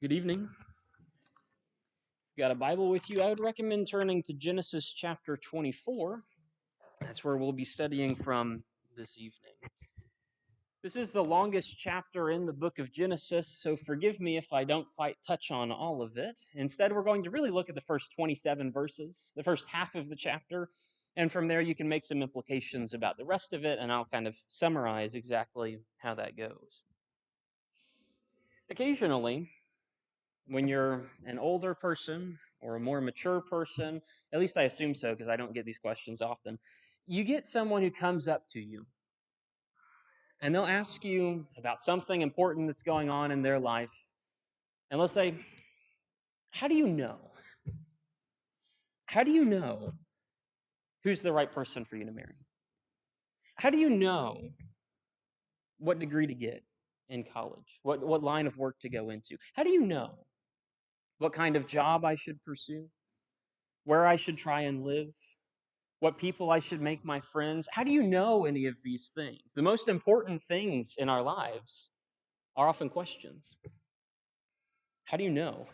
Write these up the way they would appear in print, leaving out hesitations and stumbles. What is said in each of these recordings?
Good evening. Got a Bible with you? I would recommend turning to Genesis chapter 24. That's where we'll be studying from this evening. This is the longest chapter in the book of Genesis, so forgive me if I don't quite touch on all of it. Instead, we're going to really look at the first 27 verses, the first half of the chapter, and from there you can make some implications about the rest of it, and I'll kind of summarize exactly how that goes. Occasionally, when you're an older person or a more mature person, at least I assume so because I don't get these questions often, you get someone who comes up to you and they'll ask you about something important that's going on in their life. And they'll say, how do you know? How do you know who's the right person for you to marry? How do you know what degree to get in college? What line of work to go into? How do you know what kind of job I should pursue? Where I should try and live? What people I should make my friends? How do you know any of these things? The most important things in our lives are often questions. How do you know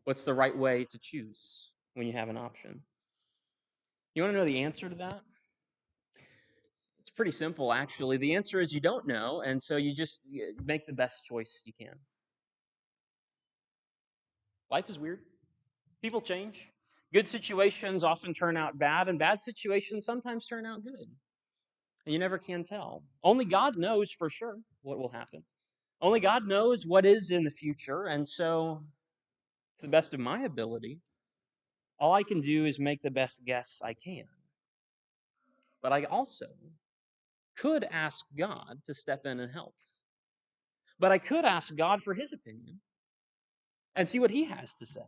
what's the right way to choose when you have an option? You want to know the answer to that? It's pretty simple, actually. The answer is you don't know, and so you just make the best choice you can. Life is weird. People change. Good situations often turn out bad, and bad situations sometimes turn out good. And you never can tell. Only God knows for sure what will happen. Only God knows what is in the future, and so, to the best of my ability, all I can do is make the best guess I can. But I also could ask God to step in and help. But I could ask God for his opinion and see what he has to say.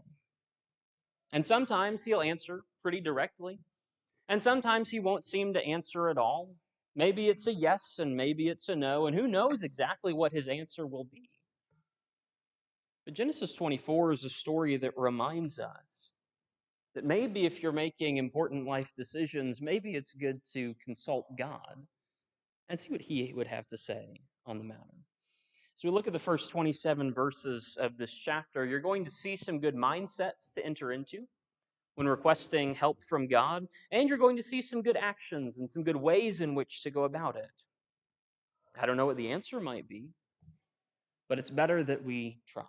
And sometimes he'll answer pretty directly, and sometimes he won't seem to answer at all. Maybe it's a yes and maybe it's a no, and who knows exactly what his answer will be. But Genesis 24 is a story that reminds us that maybe if you're making important life decisions, maybe it's good to consult God and see what he would have to say on the matter. So we look at the first 27 verses of this chapter, you're going to see some good mindsets to enter into when requesting help from God, and you're going to see some good actions and some good ways in which to go about it. I don't know what the answer might be, but it's better that we try.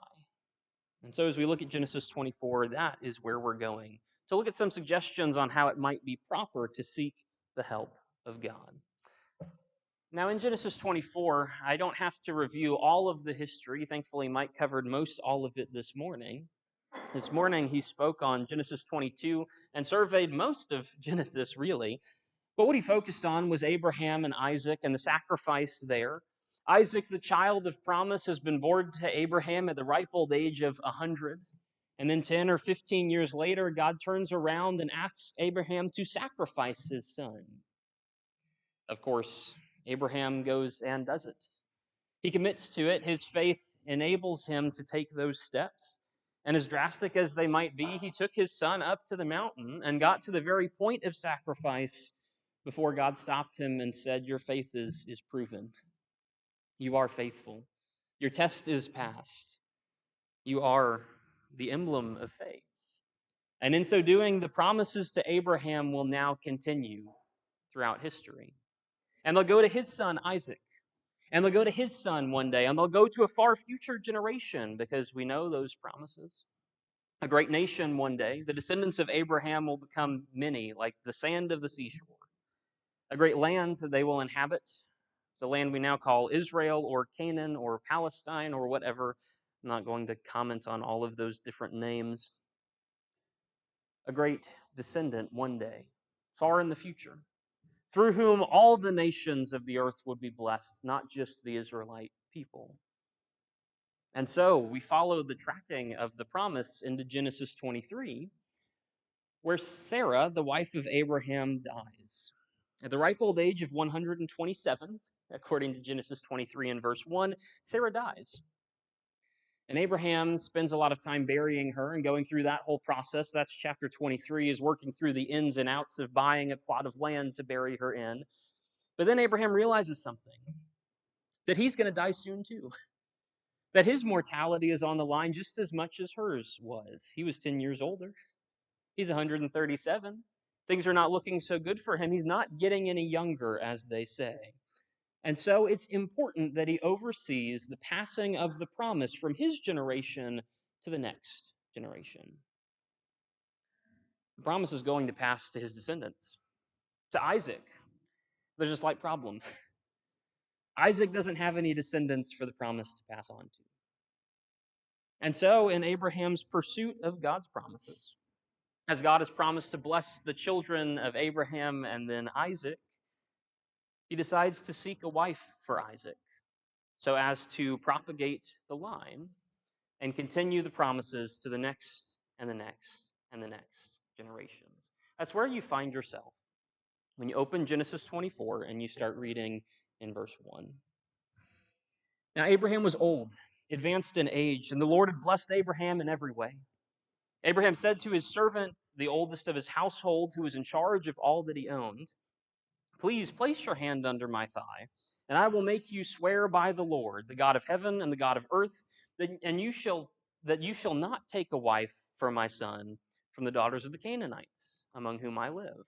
And so as we look at Genesis 24, that is where we're going to look at some suggestions on how it might be proper to seek the help of God. Now, in Genesis 24, I don't have to review all of the history. Thankfully, Mike covered most all of it this morning. This morning, he spoke on Genesis 22 and surveyed most of Genesis, really. But what he focused on was Abraham and Isaac and the sacrifice there. Isaac, the child of promise, has been born to Abraham at the ripe old age of 100. And then 10 or 15 years later, God turns around and asks Abraham to sacrifice his son. Of course, Abraham goes and does it. He commits to it. His faith enables him to take those steps. And as drastic as they might be, he took his son up to the mountain and got to the very point of sacrifice before God stopped him and said, your faith is proven. You are faithful. Your test is passed. You are the emblem of faith. And in so doing, the promises to Abraham will now continue throughout history. And they'll go to his son, Isaac. And they'll go to his son one day. And they'll go to a far future generation because we know those promises. A great nation one day. The descendants of Abraham will become many, like the sand of the seashore. A great land that they will inhabit, the land we now call Israel or Canaan or Palestine or whatever. I'm not going to comment on all of those different names. A great descendant one day, far in the future, through whom all the nations of the earth would be blessed, not just the Israelite people. And so we follow the tracking of the promise into Genesis 23, where Sarah, the wife of Abraham, dies. At the ripe old age of 127, according to Genesis 23 and verse 1, Sarah dies. And Abraham spends a lot of time burying her and going through that whole process. That's chapter 23, is working through the ins and outs of buying a plot of land to bury her in. But then Abraham realizes something, that he's going to die soon too. that his mortality is on the line just as much as hers was. He was 10 years older. He's 137. Things are not looking so good for him. He's not getting any younger, as they say. And so it's important that he oversees the passing of the promise from his generation to the next generation. The promise is going to pass to his descendants, to Isaac. There's a slight problem. Isaac doesn't have any descendants for the promise to pass on to. And so, in Abraham's pursuit of God's promises, as God has promised to bless the children of Abraham and then Isaac, he decides to seek a wife for Isaac so as to propagate the line and continue the promises to the next and the next and the next generations. That's where you find yourself when you open Genesis 24 and you start reading in verse 1. Now, Abraham was old, advanced in age, and the Lord had blessed Abraham in every way. Abraham said to his servant, the oldest of his household, who was in charge of all that he owned, "Please place your hand under my thigh, and I will make you swear by the Lord, the God of heaven and the God of earth, that you shall not take a wife for my son from the daughters of the Canaanites, among whom I live.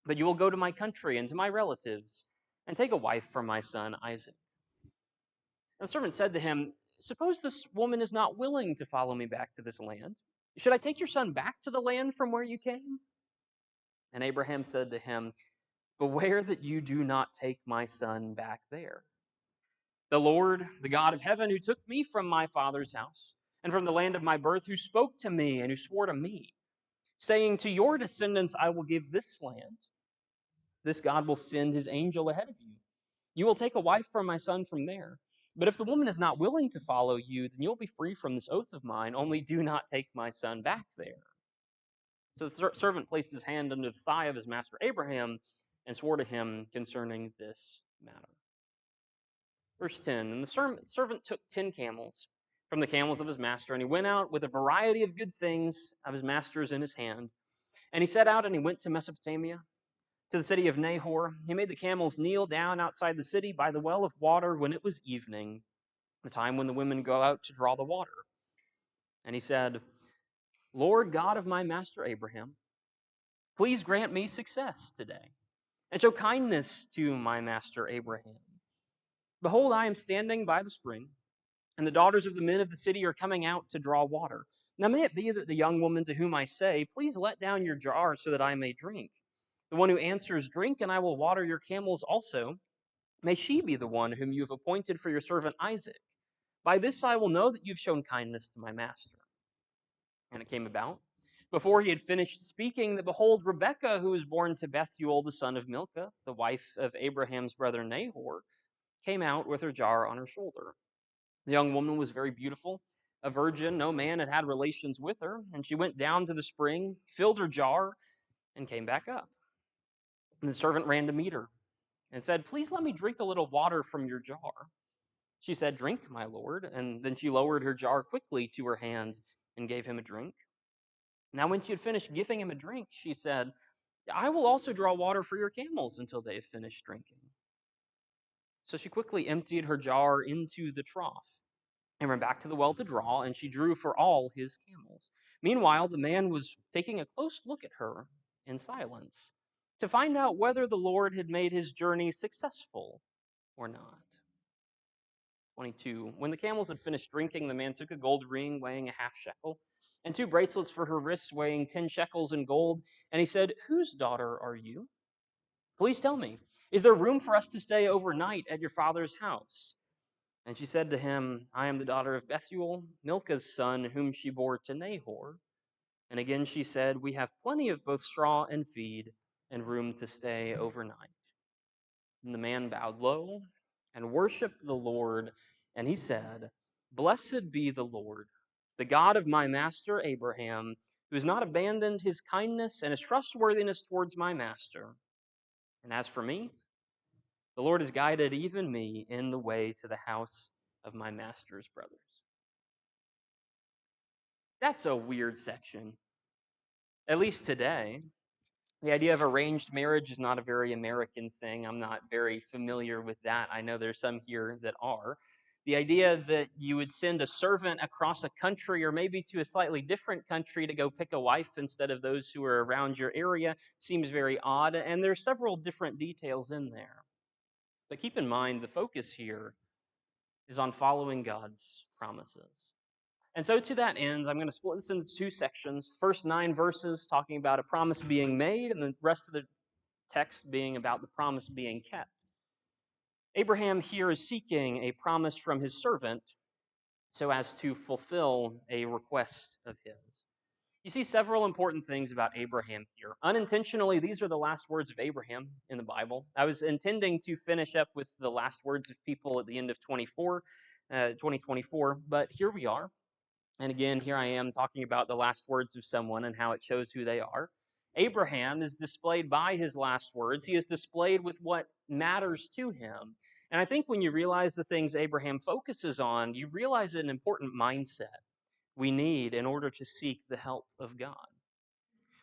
But you will go to my country and to my relatives, and take a wife for my son Isaac." And the servant said to him, "Suppose this woman is not willing to follow me back to this land. Should I take your son back to the land from where you came?" And Abraham said to him, "Beware that you do not take my son back there. The Lord, the God of heaven, who took me from my father's house and from the land of my birth, who spoke to me and who swore to me, saying, 'To your descendants I will give this land,' this God will send his angel ahead of you. You will take a wife for my son from there. But if the woman is not willing to follow you, then you'll be free from this oath of mine. Only do not take my son back there." So the servant placed his hand under the thigh of his master Abraham and swore to him concerning this matter. Verse 10, and the servant took 10 camels from the camels of his master, and he went out with a variety of good things of his master's in his hand. And he set out and he went to Mesopotamia, to the city of Nahor. He made the camels kneel down outside the city by the well of water when it was evening, the time when the women go out to draw the water. And he said, "Lord God of my master Abraham, please grant me success today, and show kindness to my master Abraham. Behold, I am standing by the spring, and the daughters of the men of the city are coming out to draw water. Now may it be that the young woman to whom I say, 'Please let down your jar so that I may drink,' the one who answers, 'Drink, and I will water your camels also,' may she be the one whom you have appointed for your servant Isaac. By this I will know that you've shown kindness to my master." And it came about, before he had finished speaking, that behold, Rebekah, who was born to Bethuel, the son of Milcah, the wife of Abraham's brother Nahor, came out with her jar on her shoulder. The young woman was very beautiful, a virgin, no man had had relations with her, and she went down to the spring, filled her jar, and came back up. And the servant ran to meet her and said, "Please let me drink a little water from your jar." She said, "Drink, my lord." And then she lowered her jar quickly to her hand and gave him a drink. Now, when she had finished giving him a drink, she said, "I will also draw water for your camels until they have finished drinking." So she quickly emptied her jar into the trough and went back to the well to draw, and she drew for all his camels. Meanwhile, the man was taking a close look at her in silence to find out whether the Lord had made his journey successful or not. 22. When the camels had finished drinking, the man took a gold ring weighing a half shekel and 2 bracelets for her wrists weighing 10 shekels in gold. And he said, "Whose daughter are you? Please tell me, is there room for us to stay overnight at your father's house?" And she said to him, "I am the daughter of Bethuel, Milcah's son, whom she bore to Nahor." And again she said, "We have plenty of both straw and feed and room to stay overnight." And the man bowed low and worshiped the Lord, and he said, "Blessed be the Lord, the God of my master Abraham, who has not abandoned his kindness and his trustworthiness towards my master. And as for me, the Lord has guided even me in the way to the house of my master's brothers." That's a weird section, at least today. The idea of arranged marriage is not a very American thing. I'm not very familiar with that. I know there's some here that are. The idea that you would send a servant across a country or maybe to a slightly different country to go pick a wife instead of those who are around your area seems very odd, and there's several different details in there. But keep in mind, the focus here is on following God's promises. And so, to that end, I'm going to split this into two sections. First 9 verses talking about a promise being made, and the rest of the text being about the promise being kept. Abraham here is seeking a promise from his servant so as to fulfill a request of his. You see several important things about Abraham here. Unintentionally, these are the last words of Abraham in the Bible. I was intending to finish up with the last words of people at the end of 2024, but here we are. And again, here I am talking about the last words of someone and how it shows who they are. Abraham is displayed by his last words. He is displayed with what matters to him. And I think when you realize the things Abraham focuses on, you realize an important mindset we need in order to seek the help of God.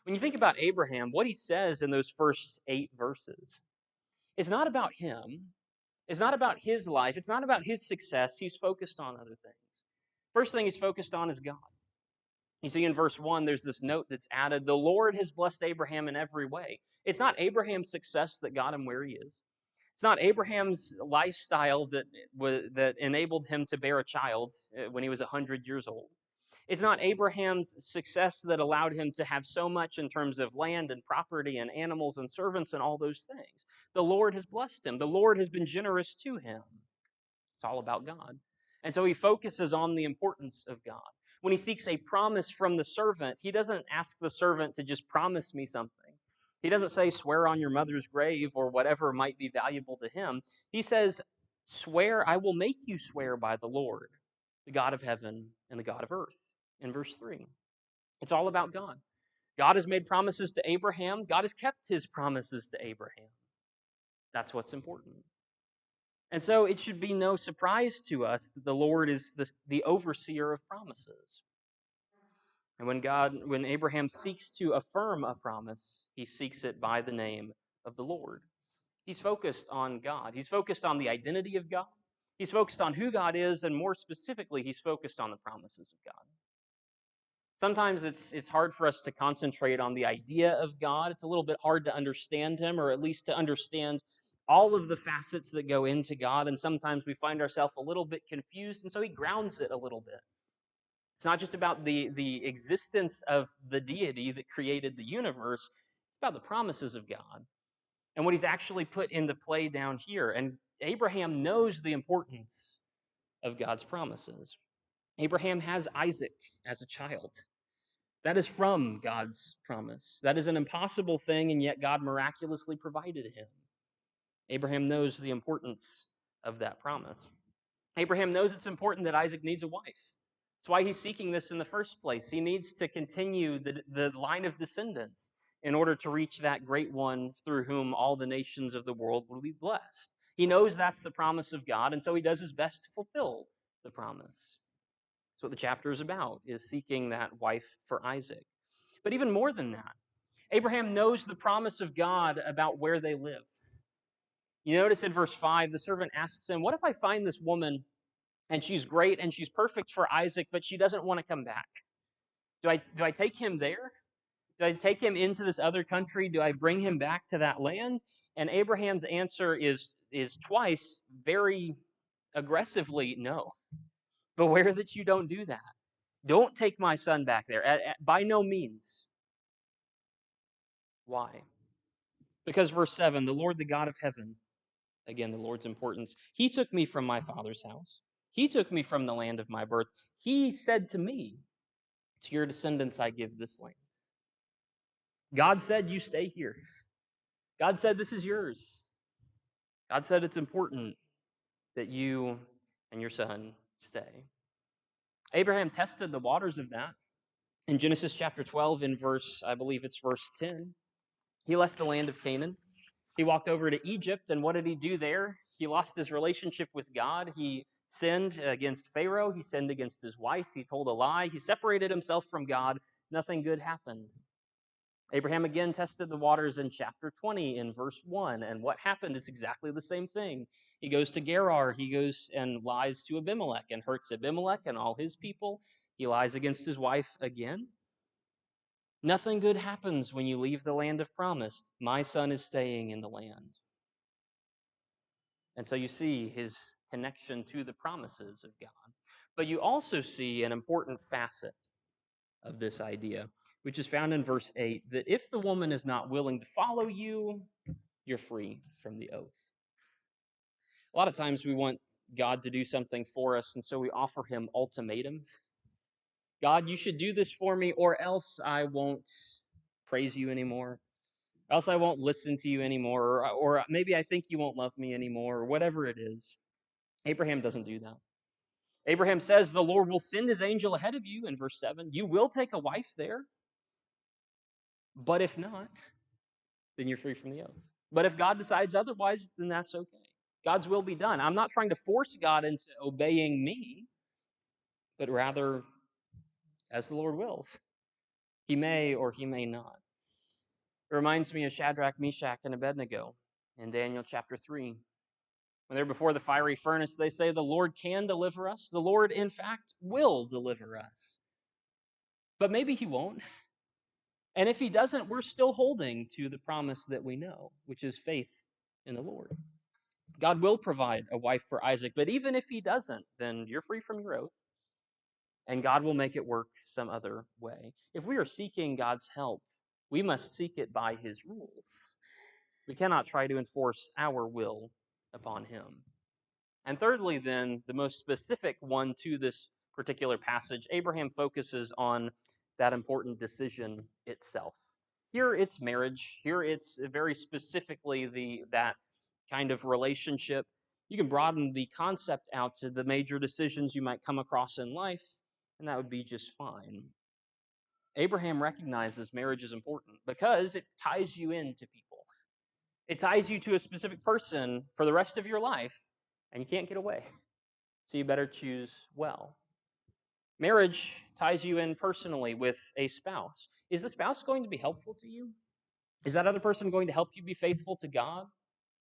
When you think about Abraham, what he says in those first 8 verses, it's not about him. It's not about his life. It's not about his success. He's focused on other things. First thing he's focused on is God. You see, in verse 1, there's this note that's added: the Lord has blessed Abraham in every way. It's not Abraham's success that got him where he is. It's not Abraham's lifestyle that enabled him to bear a child when he was 100 years old. It's not Abraham's success that allowed him to have so much in terms of land and property and animals and servants and all those things. The Lord has blessed him. The Lord has been generous to him. It's all about God. And so he focuses on the importance of God. When he seeks a promise from the servant, he doesn't ask the servant to just promise me something. He doesn't say, swear on your mother's grave or whatever might be valuable to him. He says, swear, I will make you swear by the Lord, the God of heaven and the God of earth, in verse 3. It's all about God. God has made promises to Abraham. God has kept his promises to Abraham. That's what's important. And so it should be no surprise to us that the Lord is the overseer of promises. And when Abraham seeks to affirm a promise, he seeks it by the name of the Lord. He's focused on God. He's focused on the identity of God. He's focused on who God is, and more specifically, he's focused on the promises of God. Sometimes it's hard for us to concentrate on the idea of God. It's a little bit hard to understand him, or at least to understand all of the facets that go into God. And sometimes we find ourselves a little bit confused, and so he grounds it a little bit. It's not just about the existence of the deity that created the universe. It's about the promises of God and what he's actually put into play down here. And Abraham knows the importance of God's promises. Abraham has Isaac as a child. That is from God's promise. That is an impossible thing, and yet God miraculously provided him. Abraham knows the importance of that promise. Abraham knows it's important that Isaac needs a wife. That's why he's seeking this in the first place. He needs to continue the line of descendants in order to reach that great one through whom all the nations of the world will be blessed. He knows that's the promise of God, and so he does his best to fulfill the promise. That's what the chapter is about, is seeking that wife for Isaac. But even more than that, Abraham knows the promise of God about where they live. You notice in verse 5, the servant asks him, what if I find this woman and she's great and she's perfect for Isaac, but she doesn't want to come back? Do I take him there? Do I take him into this other country? Do I bring him back to that land? And Abraham's answer is twice very aggressively no. Beware that you don't do that. Don't take my son back there. By no means. Why? Because verse 7, the Lord, the God of heaven, again, the Lord's importance, he took me from my father's house. He took me from the land of my birth. He said to me, to your descendants I give this land. God said, you stay here. God said, this is yours. God said, it's important that you and your son stay. Abraham tested the waters of that. In Genesis chapter 12, in I believe it's verse 10, he left the land of Canaan. He walked over to Egypt, and what did he do there? He lost his relationship with God. He sinned against Pharaoh. He sinned against his wife. He told a lie. He separated himself from God. Nothing good happened. Abraham again tested the waters in chapter 20 in verse 1. And what happened? It's exactly the same thing. He goes to Gerar. He goes and lies to Abimelech and hurts Abimelech and all his people. He lies against his wife again. Nothing good happens when you leave the land of promise. My son is staying in the land. And so you see his connection to the promises of God. But you also see an important facet of this idea, which is found in verse 8, that if the woman is not willing to follow you, you're free from the oath. A lot of times we want God to do something for us, and so we offer him ultimatums. God, you should do this for me, or else I won't praise you anymore. Else I won't listen to you anymore, or maybe I think you won't love me anymore, or whatever it is. Abraham doesn't do that. Abraham says the Lord will send his angel ahead of you in verse 7. You will take a wife there, but if not, then you're free from the oath. But if God decides otherwise, then that's okay. God's will be done. I'm not trying to force God into obeying me, but rather as the Lord wills. He may or he may not. It reminds me of Shadrach, Meshach, and Abednego in Daniel chapter 3. When they're before the fiery furnace, they say, the Lord can deliver us. The Lord, in fact, will deliver us. But maybe he won't. And if he doesn't, we're still holding to the promise that we know, which is faith in the Lord. God will provide a wife for Isaac, but even if he doesn't, then you're free from your oath, and God will make it work some other way. If we are seeking God's help, we must seek it by his rules. We cannot try to enforce our will upon him. And thirdly, then, the most specific one to this particular passage, Abraham focuses on that important decision itself. Here it's marriage. Here it's very specifically that kind of relationship. You can broaden the concept out to the major decisions you might come across in life, and that would be just fine. Abraham recognizes marriage is important because it ties you into people. It ties you to a specific person for the rest of your life, and you can't get away. So you better choose well. Marriage ties you in personally with a spouse. Is the spouse going to be helpful to you? Is that other person going to help you be faithful to God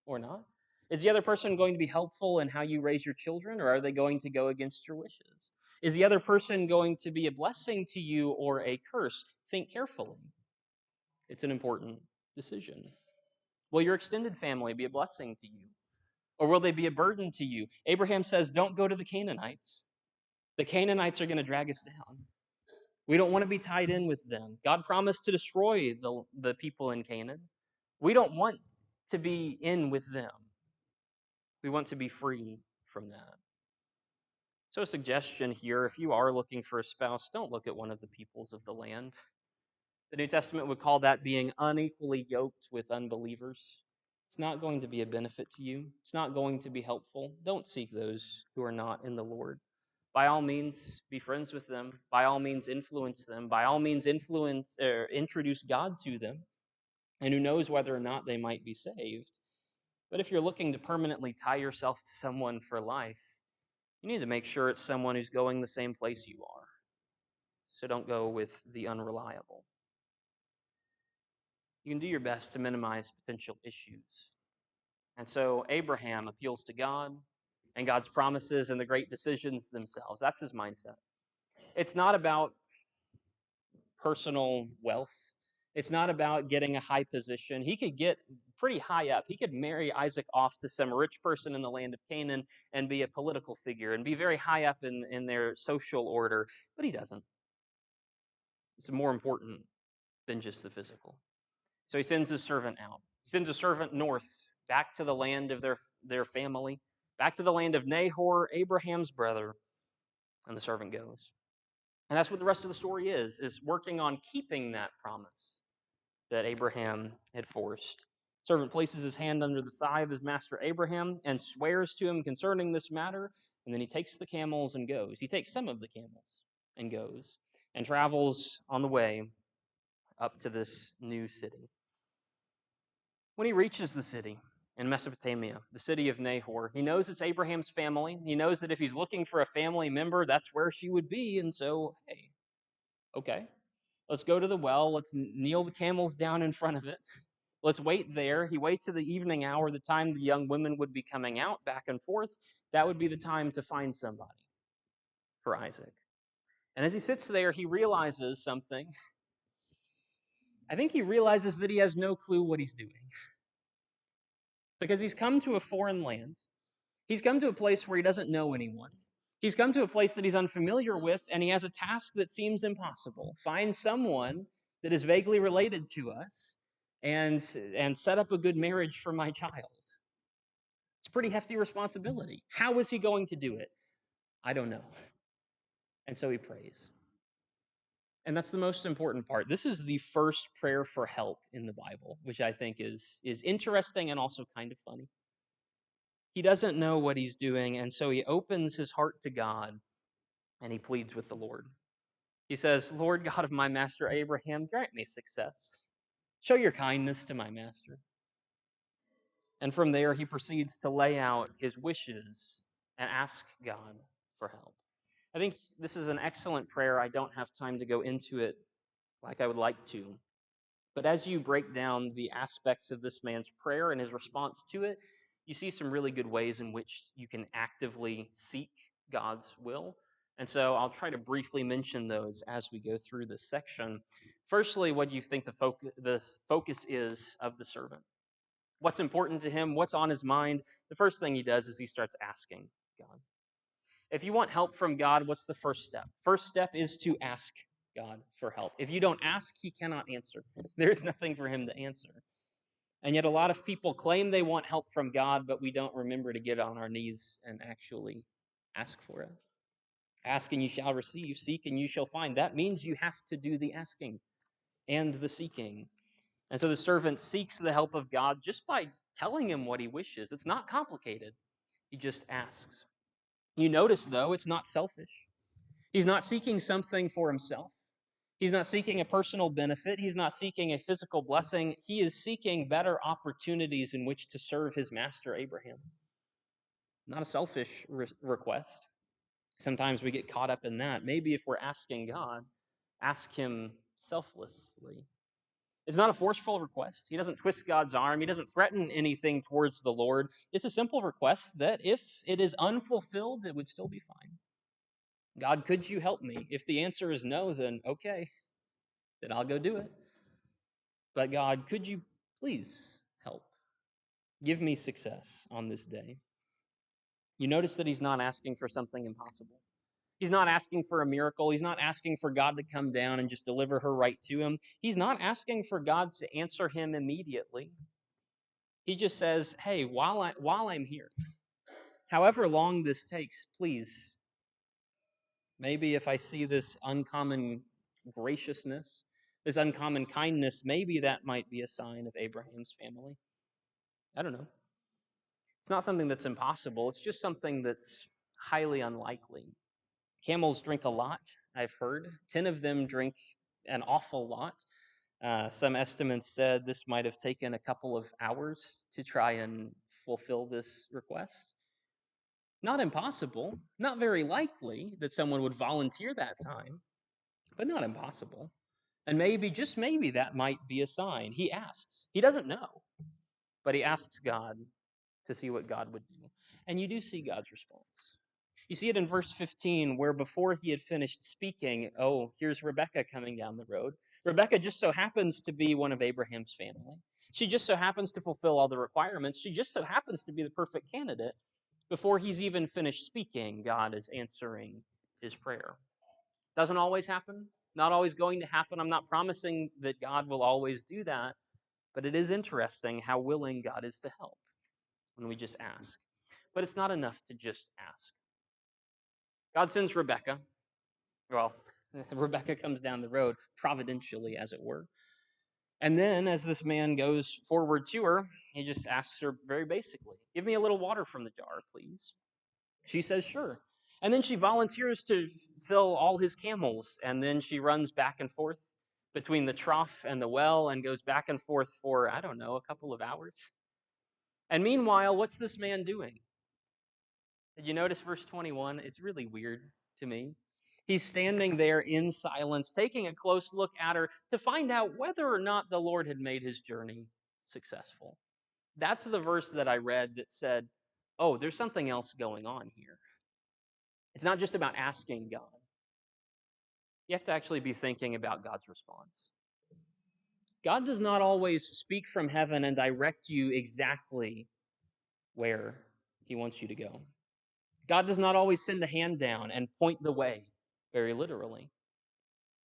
or not? Is the other person going to be helpful in how you raise your children, or are they going to go against your wishes? Is the other person going to be a blessing to you or a curse? Think carefully. It's an important decision. Will your extended family be a blessing to you, or will they be a burden to you? Abraham says, don't go to the Canaanites. The Canaanites are going to drag us down. We don't want to be tied in with them. God promised to destroy the people in Canaan. We don't want to be in with them. We want to be free from that. So, a suggestion here, if you are looking for a spouse, don't look at one of the peoples of the land. The New Testament would call that being unequally yoked with unbelievers. It's not going to be a benefit to you. It's not going to be helpful. Don't seek those who are not in the Lord. By all means, be friends with them. By all means, influence them. By all means, introduce God to them. And who knows whether or not they might be saved. But if you're looking to permanently tie yourself to someone for life, you need to make sure it's someone who's going the same place you are. So don't go with the unreliable. You can do your best to minimize potential issues. And so Abraham appeals to God and God's promises and the great decisions themselves. That's his mindset. It's not about personal wealth. It's not about getting a high position. He could get pretty high up. He could marry Isaac off to some rich person in the land of Canaan and be a political figure and be very high up in their social order, but he doesn't. It's more important than just the physical. So he sends his servant out. He sends a servant north, back to the land of their family, back to the land of Nahor, Abraham's brother, and the servant goes. And that's what the rest of the story is working on keeping that promise that Abraham had forced. Servant places his hand under the thigh of his master Abraham and swears to him concerning this matter, and then he takes the camels and goes. He takes some of the camels and goes and travels on the way up to this new city. When he reaches the city in Mesopotamia, the city of Nahor, he knows it's Abraham's family. He knows that if he's looking for a family member, that's where she would be. And so, hey, okay, let's go to the well. Let's kneel the camels down in front of it. Let's wait there. He waits at the evening hour, the time the young women would be coming out back and forth. That would be the time to find somebody for Isaac. And as he sits there, he realizes something. I think he realizes that he has no clue what he's doing because he's come to a foreign land. He's come to a place where he doesn't know anyone. He's come to a place that he's unfamiliar with, and he has a task that seems impossible. Find someone that is vaguely related to us and set up a good marriage for my child. It's a pretty hefty responsibility. How is he going to do it? I don't know. And so he prays. And that's the most important part. This is the first prayer for help in the Bible, which I think is interesting and also kind of funny. He doesn't know what he's doing, and so he opens his heart to God and he pleads with the Lord. He says, Lord God of my master Abraham, grant me success. Show your kindness to my master. And from there, he proceeds to lay out his wishes and ask God for help. I think this is an excellent prayer. I don't have time to go into it like I would like to. But as you break down the aspects of this man's prayer and his response to it, you see some really good ways in which you can actively seek God's will. And so I'll try to briefly mention those as we go through this section. Firstly, what do you think the focus is of the servant? What's important to him? What's on his mind? The first thing he does is he starts asking God. If you want help from God, what's the first step? First step is to ask God for help. If you don't ask, he cannot answer. There's nothing for him to answer. And yet a lot of people claim they want help from God, but we don't remember to get on our knees and actually ask for it. Ask and you shall receive, seek and you shall find. That means you have to do the asking and the seeking. And so the servant seeks the help of God just by telling him what he wishes. It's not complicated. He just asks. You notice, though, it's not selfish. He's not seeking something for himself. He's not seeking a personal benefit. He's not seeking a physical blessing. He is seeking better opportunities in which to serve his master, Abraham. Not a selfish request. Sometimes we get caught up in that. Maybe if we're asking God, ask him selflessly. It's not a forceful request. He doesn't twist God's arm. He doesn't threaten anything towards the Lord. It's a simple request that if it is unfulfilled, it would still be fine. God, could you help me? If the answer is no, then okay, then I'll go do it. But God, could you please help? Give me success on this day. You notice that he's not asking for something impossible. He's not asking for a miracle. He's not asking for God to come down and just deliver her right to him. He's not asking for God to answer him immediately. He just says, hey, while I'm here, however long this takes, please, maybe if I see this uncommon graciousness, this uncommon kindness, maybe that might be a sign of Abraham's family. I don't know. It's not something that's impossible. It's just something that's highly unlikely. Camels drink a lot, I've heard. 10 of them drink an awful lot. Some estimates said this might have taken a couple of hours to try and fulfill this request. Not impossible, not very likely that someone would volunteer that time, but not impossible. And maybe, just maybe, that might be a sign. He asks. He doesn't know, but he asks God to see what God would do. And you do see God's response. You see it in verse 15, where before he had finished speaking, oh, here's Rebekah coming down the road. Rebekah just so happens to be one of Abraham's family. She just so happens to fulfill all the requirements. She just so happens to be the perfect candidate. Before he's even finished speaking, God is answering his prayer. Doesn't always happen, not always going to happen. I'm not promising that God will always do that, but it is interesting how willing God is to help when we just ask. But it's not enough to just ask. God sends Rebekah. Well, Rebekah comes down the road, providentially, as it were. And then, as this man goes forward to her, he just asks her very basically, give me a little water from the jar, please. She says, sure. And then she volunteers to fill all his camels. And then she runs back and forth between the trough and the well and goes back and forth for, I don't know, a couple of hours. And meanwhile, what's this man doing? Did you notice verse 21? It's really weird to me. He's standing there in silence, taking a close look at her to find out whether or not the Lord had made his journey successful. That's the verse that I read that said, oh, there's something else going on here. It's not just about asking God. You have to actually be thinking about God's response. God does not always speak from heaven and direct you exactly where he wants you to go. God does not always send a hand down and point the way, very literally.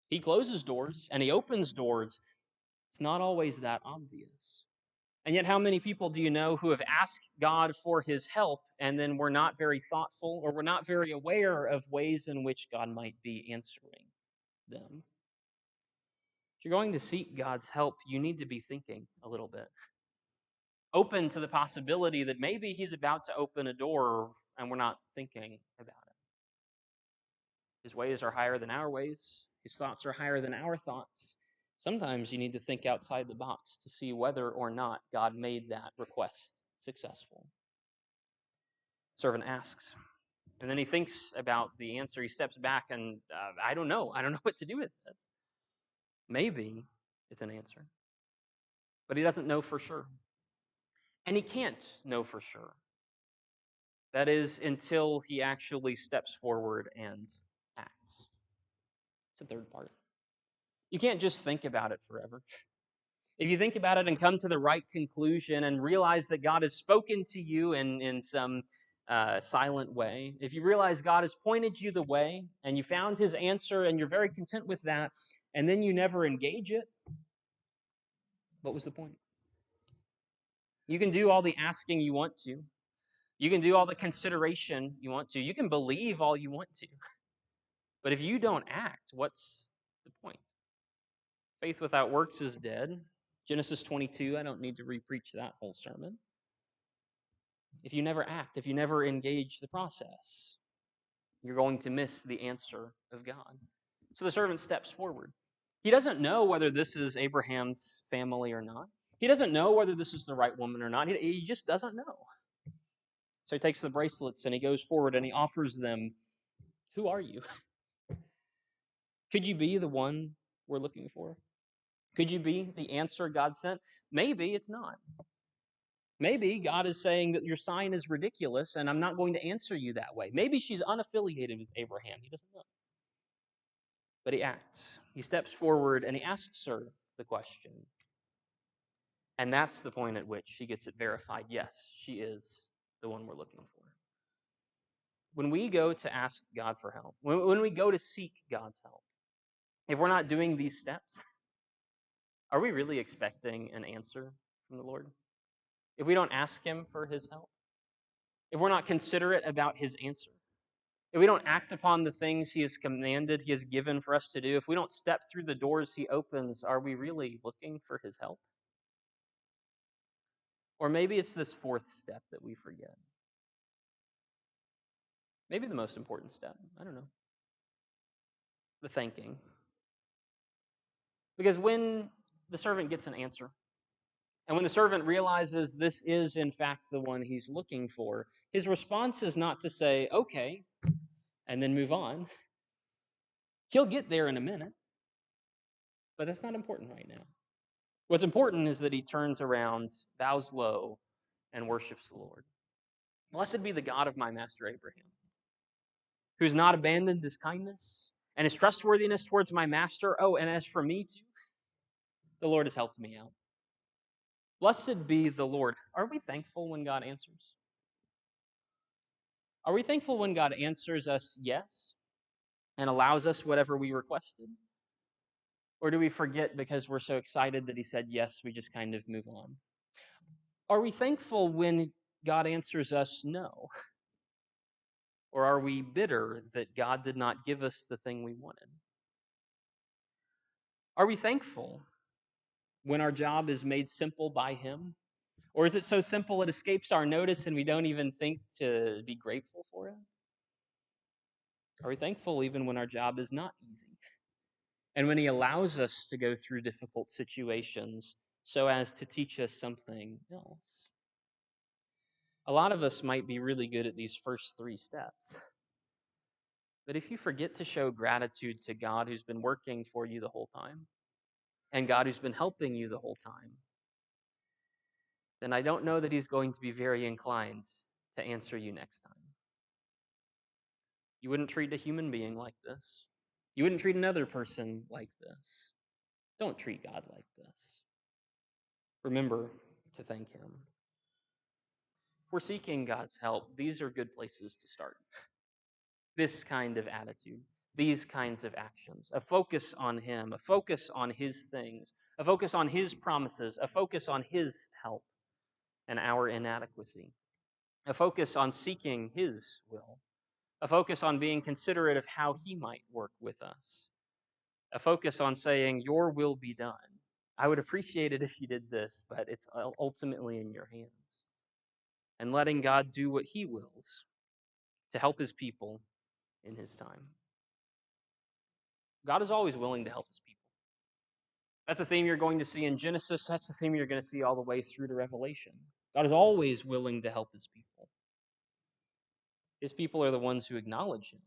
He closes doors and he opens doors. It's not always that obvious. And yet, how many people do you know who have asked God for his help and then were not very thoughtful or were not very aware of ways in which God might be answering them? If you're going to seek God's help, you need to be thinking a little bit. Open to the possibility that maybe he's about to open a door and we're not thinking about it. His ways are higher than our ways. His thoughts are higher than our thoughts. Sometimes you need to think outside the box to see whether or not God made that request successful. Servant asks, and then he thinks about the answer. He steps back and, I don't know. I don't know what to do with this. Maybe it's an answer, but he doesn't know for sure. And he can't know for sure. That is until he actually steps forward and acts. It's the third part. You can't just think about it forever. If you think about it and come to the right conclusion and realize that God has spoken to you in some silent way, if you realize God has pointed you the way and you found his answer and you're very content with that, and then you never engage it, what was the point? You can do all the asking you want to. You can do all the consideration you want to. You can believe all you want to. But if you don't act, what's the point? Faith without works is dead. Genesis 22, I don't need to repreach that whole sermon. If you never act, if you never engage the process, you're going to miss the answer of God. So the servant steps forward. He doesn't know whether this is Abraham's family or not. He doesn't know whether this is the right woman or not. He just doesn't know. So he takes the bracelets and he goes forward and he offers them. Who are you? Could you be the one we're looking for? Could you be the answer God sent? Maybe it's not. Maybe God is saying that your sign is ridiculous and I'm not going to answer you that way. Maybe she's unaffiliated with Abraham. He doesn't know. But he acts. He steps forward and he asks her the question. And that's the point at which he gets it verified. Yes, she is the one we're looking for. When we go to ask God for help, when we go to seek God's help, if we're not doing these steps, are we really expecting an answer from the Lord? If we don't ask him for his help, if we're not considerate about his answer, if we don't act upon the things he has commanded, he has given for us to do, if we don't step through the doors he opens, are we really looking for his help? Or maybe it's this fourth step that we forget. Maybe the most important step. I don't know. The thanking. Because when the servant gets an answer, and when the servant realizes this is in fact the one he's looking for, his response is not to say, okay, and then move on. He'll get there in a minute, but that's not important right now. What's important is that he turns around, bows low, and worships the Lord. Blessed be the God of my master Abraham, who's not abandoned his kindness and his trustworthiness towards my master. Oh, and as for me too, the Lord has helped me out. Blessed be the Lord. Are we thankful when God answers? Are we thankful when God answers us yes and allows us whatever we requested? Or do we forget because we're so excited that he said yes, we just kind of move on? Are we thankful when God answers us no? Or are we bitter that God did not give us the thing we wanted? Are we thankful when our job is made simple by him? Or is it so simple it escapes our notice and we don't even think to be grateful for it? Are we thankful even when our job is not easy? And when he allows us to go through difficult situations so as to teach us something else? A lot of us might be really good at these first three steps. But if you forget to show gratitude to God who's been working for you the whole time, and God who's been helping you the whole time, then I don't know that he's going to be very inclined to answer you next time. You wouldn't treat a human being like this. You wouldn't treat another person like this. Don't treat God like this. Remember to thank him. If we're seeking God's help, these are good places to start. This kind of attitude, these kinds of actions, a focus on him, a focus on his things, a focus on his promises, a focus on his help and our inadequacy, a focus on seeking his will, a focus on being considerate of how he might work with us, a focus on saying, your will be done. I would appreciate it if you did this, but it's ultimately in your hands. And letting God do what he wills to help his people in his time. God is always willing to help his people. That's a theme you're going to see in Genesis. That's the theme you're going to see all the way through to Revelation. God is always willing to help his people. His people are the ones who acknowledge him,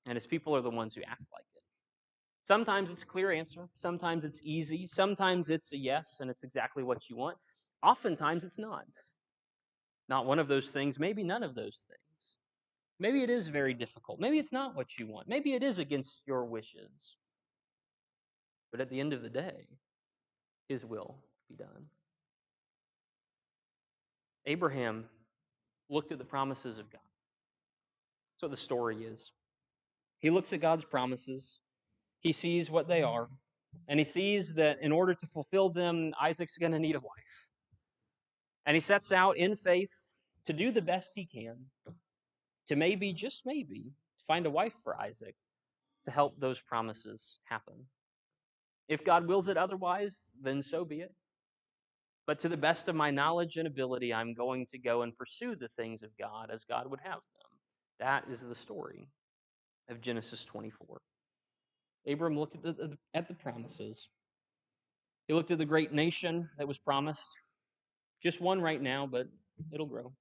and his people are the ones who act like it. Sometimes it's a clear answer. Sometimes it's easy. Sometimes it's a yes, and it's exactly what you want. Oftentimes it's not. Not one of those things, maybe none of those things. Maybe it is very difficult. Maybe it's not what you want. Maybe it is against your wishes. But at the end of the day, his will be done. Abraham looked at the promises of God. That's what the story is. He looks at God's promises. He sees what they are. And he sees that in order to fulfill them, Isaac's going to need a wife. And he sets out in faith to do the best he can to maybe, just maybe, find a wife for Isaac to help those promises happen. If God wills it otherwise, then so be it. But to the best of my knowledge and ability, I'm going to go and pursue the things of God as God would have them. That is the story of Genesis 24. Abram looked at the promises. He looked at the great nation that was promised. Just one right now, but it'll grow.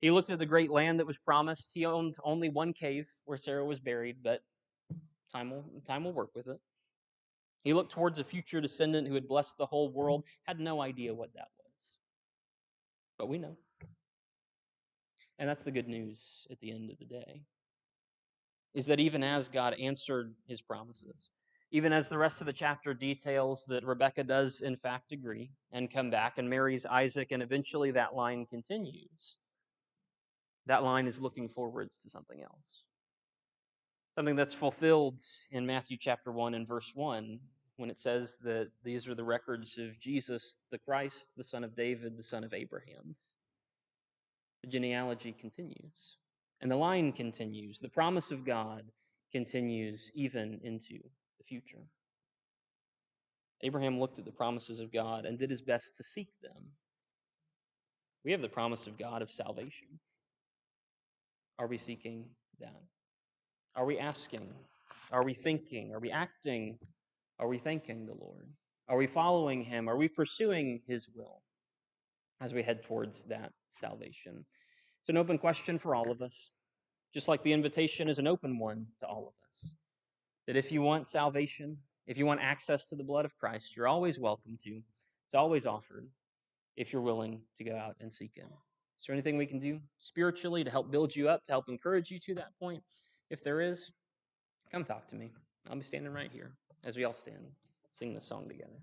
He looked at the great land that was promised. He owned only one cave where Sarah was buried, but time will work with it. He looked towards a future descendant who had blessed the whole world, had no idea what that was. But we know. And that's the good news at the end of the day. Is that even as God answered his promises, even as the rest of the chapter details that Rebekah does in fact agree and come back and marries Isaac, and eventually that line continues, that line is looking forwards to something else. Something that's fulfilled in Matthew chapter 1 and verse 1, when it says that these are the records of Jesus, the Christ, the son of David, the son of Abraham. The genealogy continues, and the line continues. The promise of God continues even into the future. Abraham looked at the promises of God and did his best to seek them. We have the promise of God of salvation. Are we seeking that? Are we asking? Are we thinking? Are we acting? Are we thanking the Lord? Are we following him? Are we pursuing his will as we head towards that salvation? It's an open question for all of us, just like the invitation is an open one to all of us. That if you want salvation, if you want access to the blood of Christ, you're always welcome to. It's always offered if you're willing to go out and seek it. Is there anything we can do spiritually to help build you up, to help encourage you to that point? If there is, come talk to me. I'll be standing right here as we all stand, sing this song together.